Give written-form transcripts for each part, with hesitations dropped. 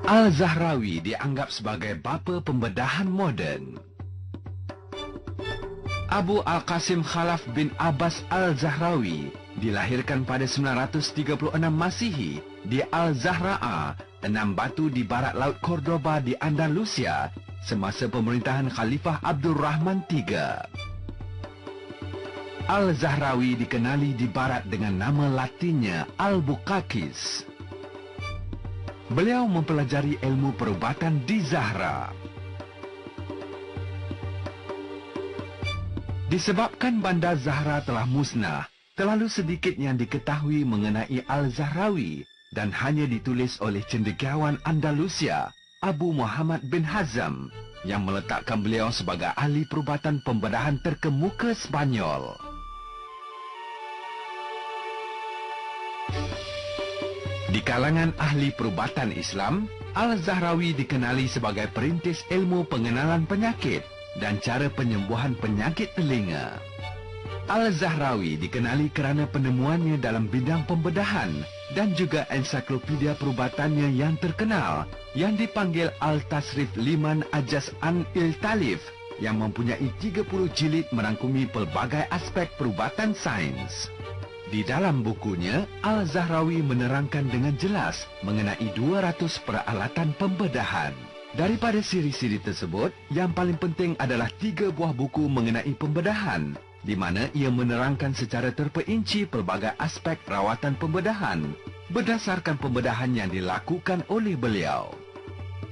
Al-Zahrawi dianggap sebagai bapa pembedahan moden. Abu Al-Qasim Khalaf bin Abbas Al-Zahrawi dilahirkan pada 936 Masihi di Al-Zahra'a, 6 batu di barat laut Cordoba di Andalusia semasa pemerintahan Khalifah Abdul Rahman III. Al-Zahrawi dikenali di barat dengan nama latinnya Al-Bukakis. Beliau mempelajari ilmu perubatan di Zahra. Disebabkan bandar Zahra telah musnah, terlalu sedikit yang diketahui mengenai Al-Zahrawi dan hanya ditulis oleh cendekiawan Andalusia, Abu Muhammad bin Hazm, yang meletakkan beliau sebagai ahli perubatan pembedahan terkemuka Spanyol. Di kalangan ahli perubatan Islam, Al-Zahrawi dikenali sebagai perintis ilmu pengenalan penyakit dan cara penyembuhan penyakit telinga. Al-Zahrawi dikenali kerana penemuannya dalam bidang pembedahan dan juga ensiklopedia perubatannya yang terkenal yang dipanggil Al-Tasrif Liman Ajaz an Il-Talif yang mempunyai 30 jilid merangkumi pelbagai aspek perubatan sains. Di dalam bukunya, Al-Zahrawi menerangkan dengan jelas mengenai 200 peralatan pembedahan. Daripada siri-siri tersebut, yang paling penting adalah 3 buah buku mengenai pembedahan, di mana ia menerangkan secara terperinci pelbagai aspek rawatan pembedahan berdasarkan pembedahan yang dilakukan oleh beliau.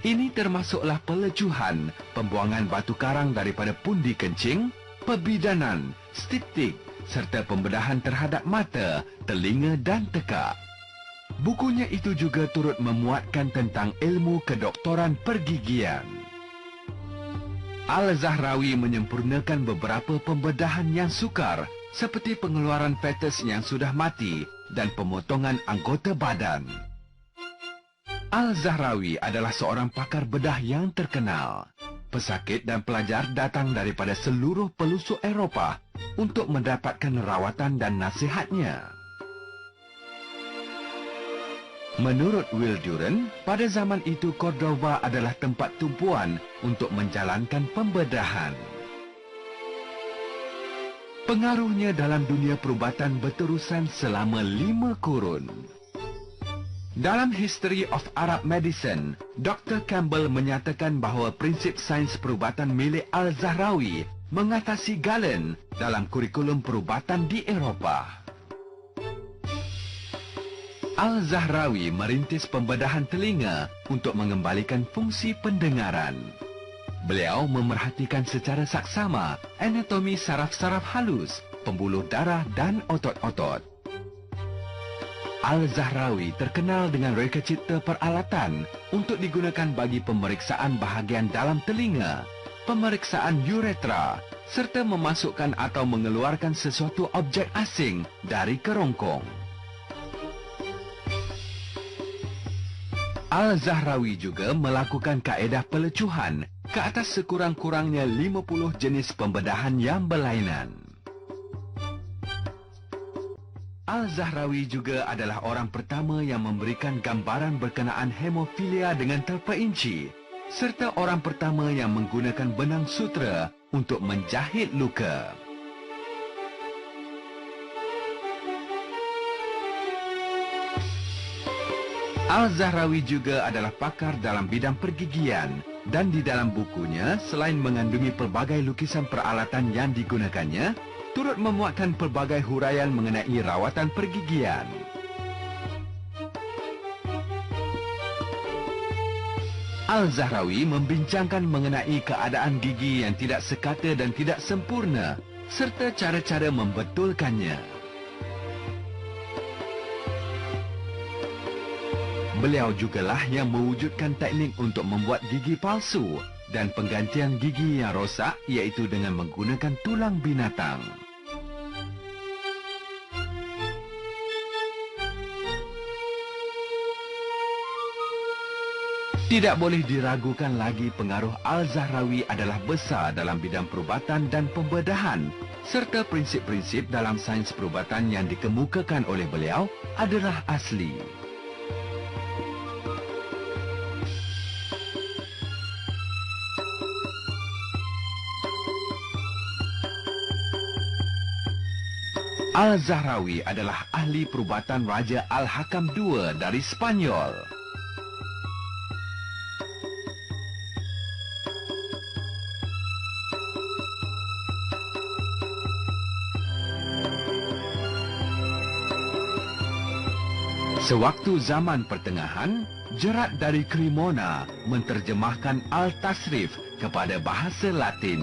Ini termasuklah pelecuhan, pembuangan batu karang daripada pundi kencing, pebidanan, stiptik, serta pembedahan terhadap mata, telinga dan tekak. Bukunya itu juga turut memuatkan tentang ilmu kedoktoran pergigian. Al-Zahrawi menyempurnakan beberapa pembedahan yang sukar seperti pengeluaran fetus yang sudah mati dan pemotongan anggota badan. Al-Zahrawi adalah seorang pakar bedah yang terkenal. Pesakit dan pelajar datang daripada seluruh pelosok Eropah untuk mendapatkan rawatan dan nasihatnya. Menurut Will Durant, pada zaman itu Cordoba adalah tempat tumpuan untuk menjalankan pembedahan. Pengaruhnya dalam dunia perubatan berterusan selama 5 kurun. Dalam History of Arab Medicine, Dr. Campbell menyatakan bahawa prinsip sains perubatan milik Al-Zahrawi mengatasi Galen dalam kurikulum perubatan di Eropah. Al-Zahrawi merintis pembedahan telinga untuk mengembalikan fungsi pendengaran. Beliau memerhatikan secara saksama anatomi saraf-saraf halus, pembuluh darah dan otot-otot. Al-Zahrawi terkenal dengan reka cipta peralatan untuk digunakan bagi pemeriksaan bahagian dalam telinga, pemeriksaan uretra, serta memasukkan atau mengeluarkan sesuatu objek asing dari kerongkong. Al-Zahrawi juga melakukan kaedah pelecuhan ke atas sekurang-kurangnya 50 jenis pembedahan yang berlainan. Al-Zahrawi juga adalah orang pertama yang memberikan gambaran berkenaan hemofilia dengan terperinci, serta orang pertama yang menggunakan benang sutra untuk menjahit luka. Al-Zahrawi juga adalah pakar dalam bidang pergigian dan di dalam bukunya, selain mengandungi pelbagai lukisan peralatan yang digunakannya, turut memuatkan pelbagai huraian mengenai rawatan pergigian. Al-Zahrawi membincangkan mengenai keadaan gigi yang tidak sekata dan tidak sempurna serta cara-cara membetulkannya. Beliau jugalah yang mewujudkan teknik untuk membuat gigi palsu dan penggantian gigi yang rosak iaitu dengan menggunakan tulang binatang. Tidak boleh diragukan lagi pengaruh Al-Zahrawi adalah besar dalam bidang perubatan dan pembedahan, serta prinsip-prinsip dalam sains perubatan yang dikemukakan oleh beliau adalah asli. Al-Zahrawi adalah ahli perubatan Raja Al-Hakam II dari Spanyol. Sewaktu zaman pertengahan, Jerat dari Cremona menterjemahkan Al-Tasrif kepada bahasa Latin.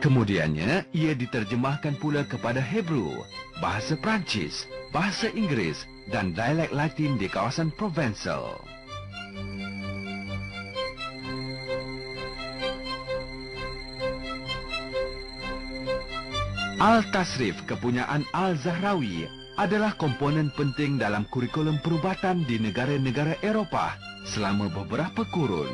Kemudiannya, ia diterjemahkan pula kepada Hebrew, bahasa Perancis, bahasa Inggeris dan dialek Latin di kawasan Provençal. Al-Tasrif kepunyaan Al-Zahrawi adalah komponen penting dalam kurikulum perubatan di negara-negara Eropah selama beberapa kurun.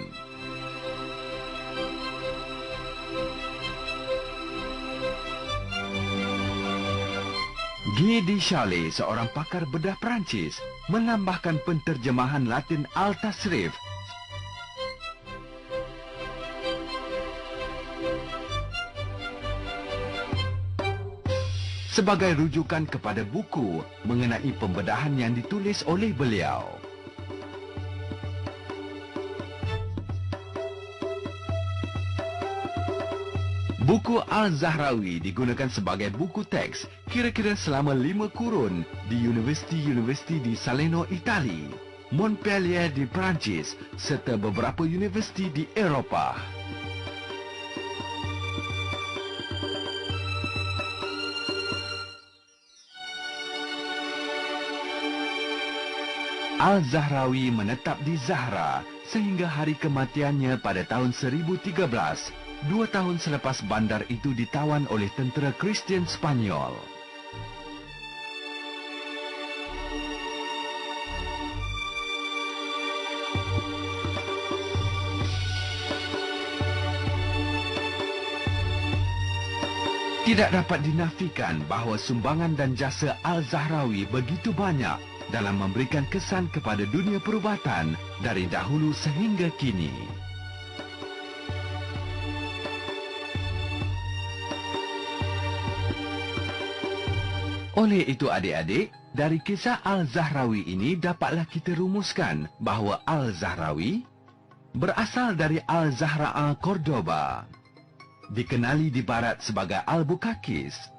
Guy de Charlet, seorang pakar bedah Perancis, menambahkan penterjemahan Latin Al-Tasrif sebagai rujukan kepada buku mengenai pembedahan yang ditulis oleh beliau. Buku Al-Zahrawi digunakan sebagai buku teks kira-kira selama 5 kurun di universiti-universiti di Salerno, Itali, Montpellier di Perancis serta beberapa universiti di Eropah. Al-Zahrawi menetap di Zahra sehingga hari kematiannya pada tahun 1013, 2 tahun selepas bandar itu ditawan oleh tentera Kristian Spanyol. Tidak dapat dinafikan bahawa sumbangan dan jasa Al-Zahrawi begitu banyak dalam memberikan kesan kepada dunia perubatan dari dahulu sehingga kini. Oleh itu adik-adik, dari kisah Al-Zahrawi ini dapatlah kita rumuskan bahawa Al-Zahrawi berasal dari Al-Zahra'a Cordoba, dikenali di barat sebagai Albucaquis.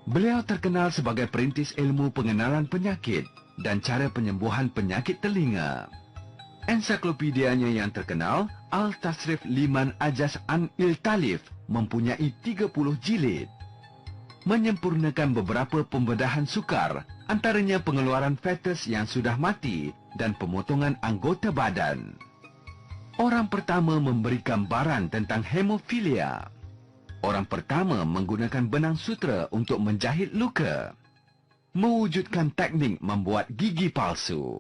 Beliau terkenal sebagai perintis ilmu pengenalan penyakit dan cara penyembuhan penyakit telinga. Ensiklopedianya yang terkenal, Al-Tasrif Liman Ajas an Il-Talif, mempunyai 30 jilid. Menyempurnakan beberapa pembedahan sukar, antaranya pengeluaran fetus yang sudah mati dan pemotongan anggota badan. Orang pertama memberi gambaran tentang hemofilia. Orang pertama menggunakan benang sutera untuk menjahit luka. Mewujudkan teknik membuat gigi palsu.